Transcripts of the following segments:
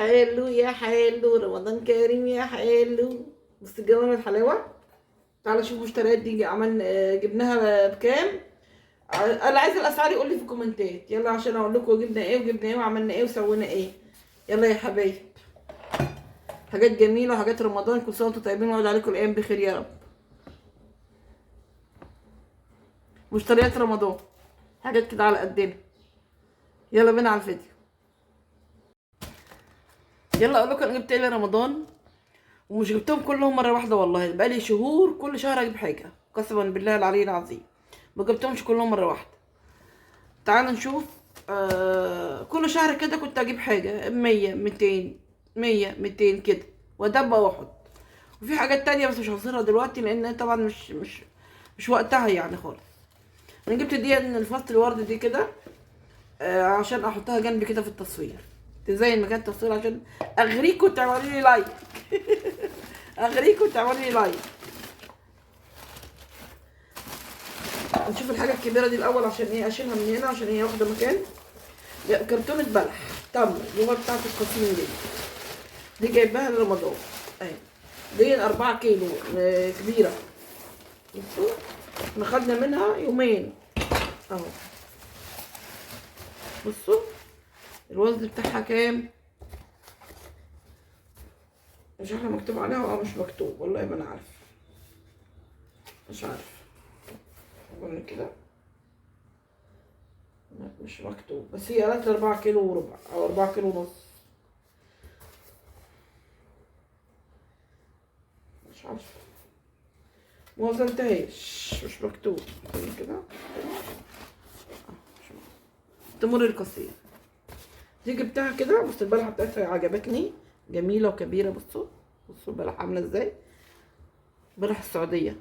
حلو يا حلو، رمضان كريم يا حلو. بص الجمال الحلاوه. تعالى شوفوا اشتريت دي عملنا جبناها بكام. انا عايزه الاسعار يقول لي في الكومنتات، يلا عشان اقول لكم جبنا ايه وجبنا ايه وعملنا ايه وسوينا ايه. يلا يا حبايب، حاجات جميله وحاجات رمضان. كل سنه وانتم طيبين ويعود عليكم الايام بخير يا رب. مشتريات رمضان، حاجات كده على قدنا. يلا بينا على الفيديو. يلا اقول لكم انا جبت ايه لرمضان، ومش جبتهم كلهم مره واحده والله. بقالي شهور كل شهر اجيب حاجه، قسما بالله العلي العظيم ما جبتهمش كلهم مره واحده. تعالوا نشوف. كل شهر كده كنت اجيب حاجه 100 200 100 200 كده وادبق واحط. وفي حاجات تانية بس مش هصيرها دلوقتي لان طبعا مش وقتها يعني خالص. انا جبت دي من الفصل الورد دي كده، عشان احطها جنبي كده في التصوير، تزين مكان التصوير، عشان اغريكم تعملوا لي لايك. اغريكم تعملوا لي لايك. نشوف الحاجه الكبيره دي الاول عشان ايه اشيلها من هنا عشان هي واخده مكان. كرتونه بلح تمر اللي هو بتاعت القصيم دي جايباها لرمضان اهي. دي 4 كيلو كبيره. بصوا احنا خدنا منها يومين اهو. بصوا الوزن بتاعها كام. مش عارفه مكتوب عليها او مش مكتوب، والله ما انا عارفه، مش عارفه. اقول كده مش مكتوب، بس هي قالت 4 كيلو وربع او 4 كيلو ونص، مش عارفه، ما وصلتهاش، مش مكتوب كده. تمر القصير دي جبتها كده. بص البلحه بتاعتها عجبتني، جميله وكبيره. بصوا بصوا البلحه عامله ازاي، بلح السعوديه.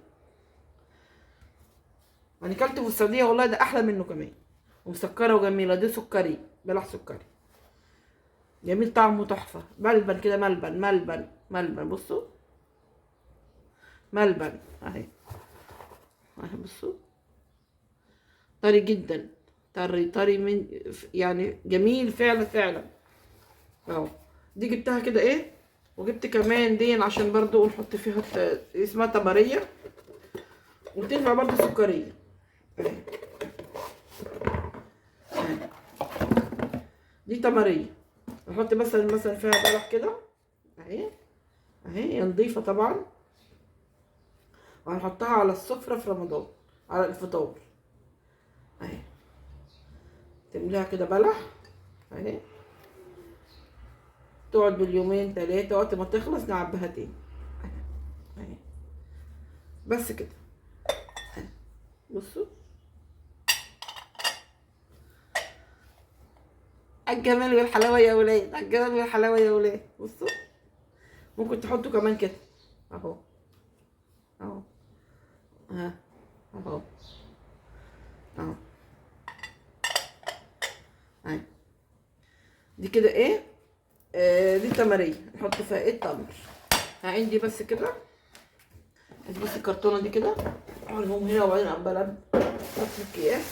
انا كلته في السعوديه والله، ده احلى منه كمان، ومسكره وجميله. دي سكري، بلح سكري جميل، طعمه تحفه. ملبن كده، ملبن ملبن ملبن. بصوا ملبن اهي اهي. بصوا طري جدا، طري طري من يعني جميل فعلا فعلا اهو. دي جبتها كده ايه. وجبت كمان دي عشان برضو نحط فيها اسمها تمرية، وتنفع برضو سكرية اهي. دي تمرية نحط مثلا فيها بلح كده اهي اهي، نضيفة طبعا. وهنحطها على السفرة في رمضان على الفطار اهي. تملاها كده بلح اهي، تقعد باليومين 3 وقت ما تخلص نعبيها تاني اهي. بس كده بصوا الجمال والحلاوه يا ولاد، الجمال والحلاوه يا ولاد. بصوا ممكن تحطوا كمان كده اهو اهو ها اهو اهو اهي. دي كده ايه، دي تمرية نحط فيها ايه التمر. عندي بس كده. بصي الكرتونه دي كده احطهم هنا، وبعدين عماله احط الكياس.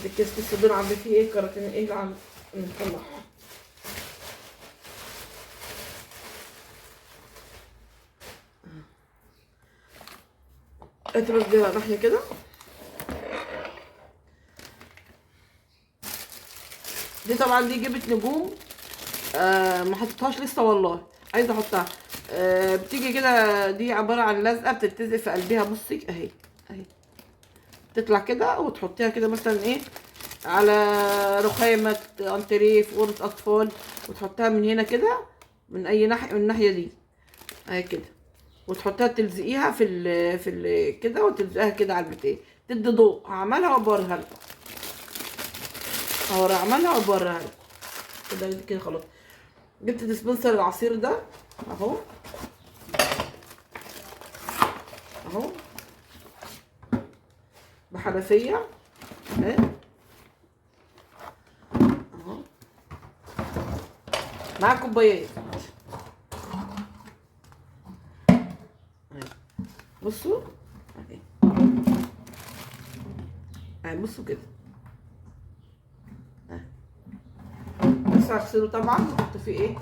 الكيس لسه دول عامل فيه ايه كراتين ايه اللي عم نطلعها. بس دي ناحيه كده. دي طبعا دي جبت نجوم، ما حطيتهاش لسه والله، عايزه احطها. بتيجي كده، دي عباره عن لزقه بتلتزق في قلبها. بصي اهي اهي، تطلع كده وتحطيها كده مثلا ايه على رخامه انتريه في اوضه اطفال، وتحطها من هنا كده من اي ناحيه من الناحيه دي اهي كده، وتحطها تلزقيها في ال كده، وتلزقها كده على البتاع. تدي ضوء. هعملها وابوريها لكم، هعملها وابوريها لكم كده. كده خلاص. جبت ديسبنسر العصير ده اهو اهو، بحنفيه اهي اهو، مع كوبايات اهي. بصوا اهي اهي، بصوا كده اهي. بس هغسله طبعا واحط فيه ايه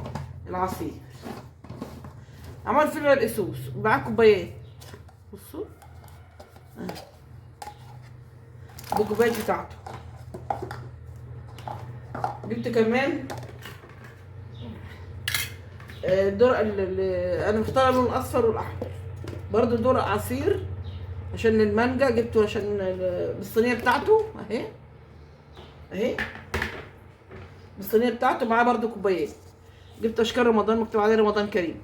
العصير. عمال فيه القصوص ومعاه كوبايات. بصوا بالكوبايات بتاعته. جبت كمان درق انا مختاره اللون الاصفر والاحمر، برضو درق عصير عشان المانجا جبته عشان بالصينيه بتاعته اهي اهي بالصينيه بتاعته، معاه برضو كوبايات. جبت اشكال رمضان مكتوب عليه رمضان كريم.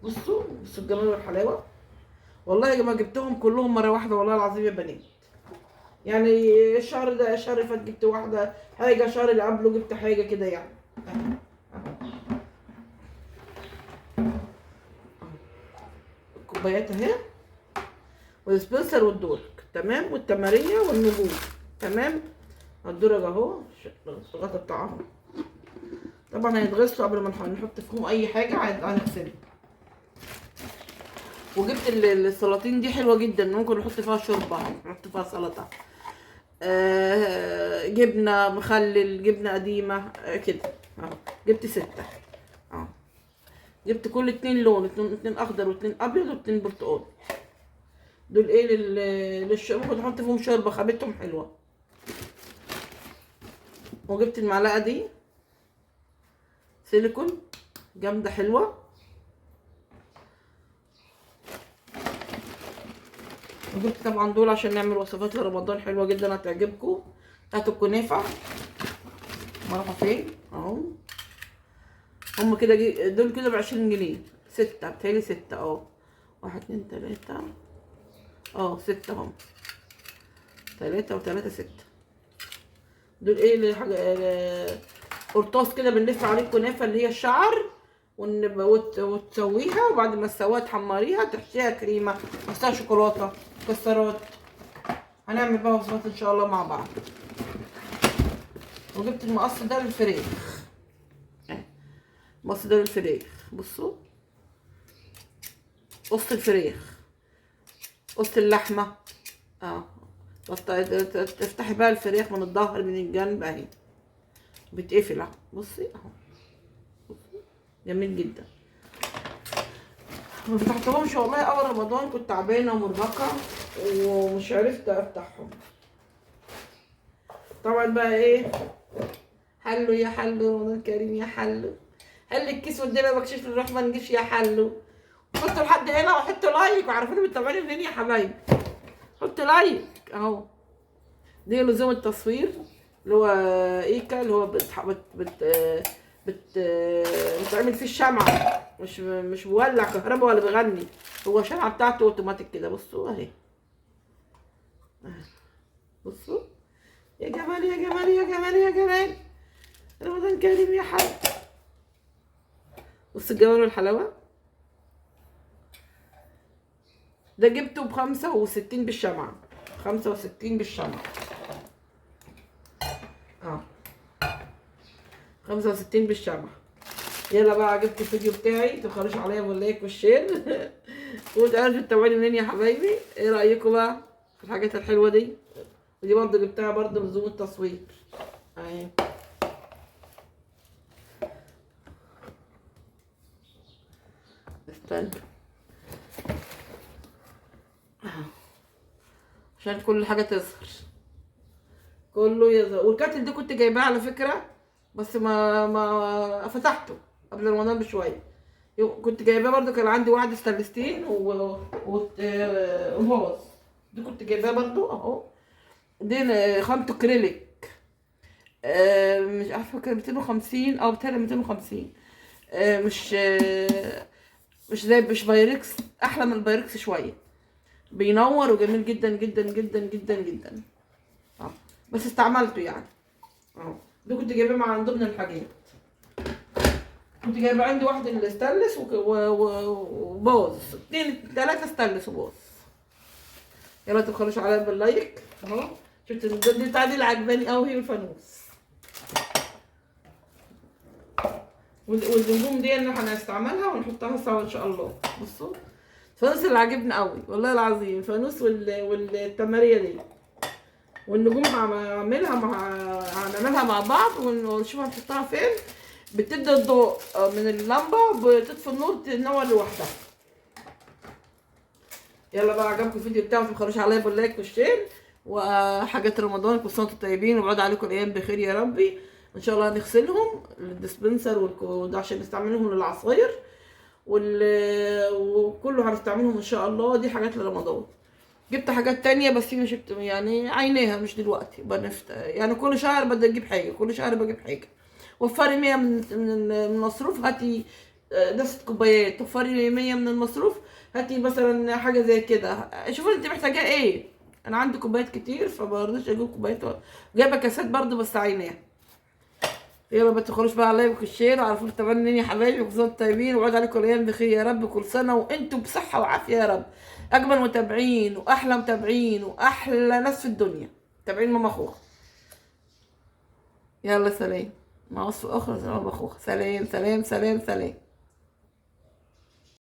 بصوا الجمال والحلاوه. والله يا جماعه جبتهم كلهم مره واحده والله العظيم يا بنات. يعني الشهر ده الشهر اللي فات جبت واحده حاجه، الشهر اللي قبله جبت حاجه كده يعني. الكوبايات اهي والسبنسر والدورك تمام، والتماريه والنجوم تمام. الدرج اهو الغطا بتاعهم طبعا هيتغسلوا قبل ما نحط فيهم اي حاجه هنغسلهم. وجبت السلاطين دي حلوه جدا، ممكن نحط فيها شوربه، نحط فيها سلطه، جبنه مخلل، جبنه قديمه كده اهو. جبت 6 اهو. جبت كل 2 لون، 2 اخضر و2 ابيض و2 برتقال. دول ايه ممكن نحط فيهم شوربه خبيتهم حلوه. وجبت المعلقه دي سيليكون جامده حلوه. وجبت طبعا دول عشان نعمل وصفات لرمضان حلوه جدا هتعجبكم. بتاعت الكنافه راحوا فين اهو، هم كده دول كده ب20 جنيه 6 بتهيألي 6 اه 1 2 3 6 هم 3 و3 6. دول ايه اللي حاجه قرطاس كده بنلف عليه الكنافه اللي هي الشعر وتسويها، وبعد ما تسويها تحمريها تحشيها كريمه تحشيها شوكولاته مكسرات. هنعمل بقى وصفات ان شاء الله مع بعض. وجبت المقص ده للفراخ، المقص ده للفراخ. بصوا قص الفراخ قص اللحمه تفتحي بقى الفراخ من الظهر من الجنب اهي بتقفل اهو. بصي اهو جميل جدا. ما فتحتهمش والله اول رمضان، كنت تعبانه ومرهقه ومش عرفت افتحهم. طبعا بقى ايه حلو يا حلو رمضان كريم يا حلو، حل الكيس والدنيا بكشف نروح ما نجيش يا حلو. حطوا لحد هنا وحطوا لايك وعارفين بتتابعوني منين يا حبايبي. حطوا لايك اهو. دي لزوم التصوير اللي هو ايكا اللي هو بتعمل فيه الشمعة، مش بولع كهرباء ولا بغني، هو الشمعة بتاعته اوتوماتيك كده. بصوا اهي بصوا يا جمال يا جمال يا جمال يا جمال رمضان كريم يا حاج. بصوا الجمال والحلاوة. ده جبته ب65 بالشمعة، 65 بالشمعة 65 بالشمعة. يلا بقى عجبكم الفيديو بتاعي متبخلوش عليا باللايك والشير وتعرفوا تتابعوني منين يا حبايبي. ايه رايكم بقى في الحاجات الحلوه دي؟ ودي برضه جبتها برضه من زوم التصوير اهي. استنى عشان كل حاجه تظهر كله يظهر. والكاتل دي كنت جايباه على فكره بس ما فتحته قبل رمضان بشويه. كنت جايباه برضو كان عندي واحد ستانلستين وفاز. دي كنت جايباه برضو اهو. دي خامته كريليك مش عارفه كان 250 او بتهيألي 250 مش زي مش بايركس، احلى من البايركس شويه، بينور وجميل جدا جدا جدا جدا جدا بس استعملته يعني دي كنت جايباه مع ضمن الحاجات. كنت جايبه عندي واحده الستانلس وباظ 2 3 ستانلس وباظ. يلا تبخلوش عليا باللايك اهو. شفت دي بتاعتي اللي عجباني قوي هي الفانوس. والنجوم دي اللي هنستعملها ونحطها سوا ان شاء الله. بصوا الفانوس اللي عجبني قوي والله العظيم، الفانوس والتماريه دي والنجوم هنعملها مع بعض ونشوف هنحطها فين. بتبدا الضوء من اللمبه بتطفي النور تنور لوحدها. يلا بقى، عجبكم الفيديو بتاعي ما تبخلوش عليا باللايك والشير وحاجات رمضان. كل سنه وانتم طيبين وبعد عليكم الايام بخير يا ربي. ان شاء الله هنغسلهم للديسبنسر وده عشان نستعملهم للعصاير وكله هنستعملهم ان شاء الله. دي حاجات لرمضان. جبت حاجات تانية بس مش يعني عينيها مش دلوقتي. يعني كل شهر بدي اجيب حاجه، كل شهر بجيب حاجه. وفري 100 من المصروف، هاتي دست كوبايات. وفري 100 من المصروف، هاتي مثلا حاجه زي كده. شوفي انت محتاجاه ايه. انا عندي كوبايات كتير فبرضيش اجيب كوبايات. جايبه كاسات برضو بس عينيها. يلا ما تدخلوش بقى على لايك والشير وعرفوا تمنين يا حبايبي. كل سنه وانتم طيبين وعود عليكم الايام بخير يا رب. كل سنه وانتم بصحه وعافيه يا رب. اجمل متابعين واحلى متابعين واحلى ناس في الدنيا متابعين ماما اخوها. يلا سلام. مع وصفه اخرى زي ماما اخوها. سلام سلام سلام سلام.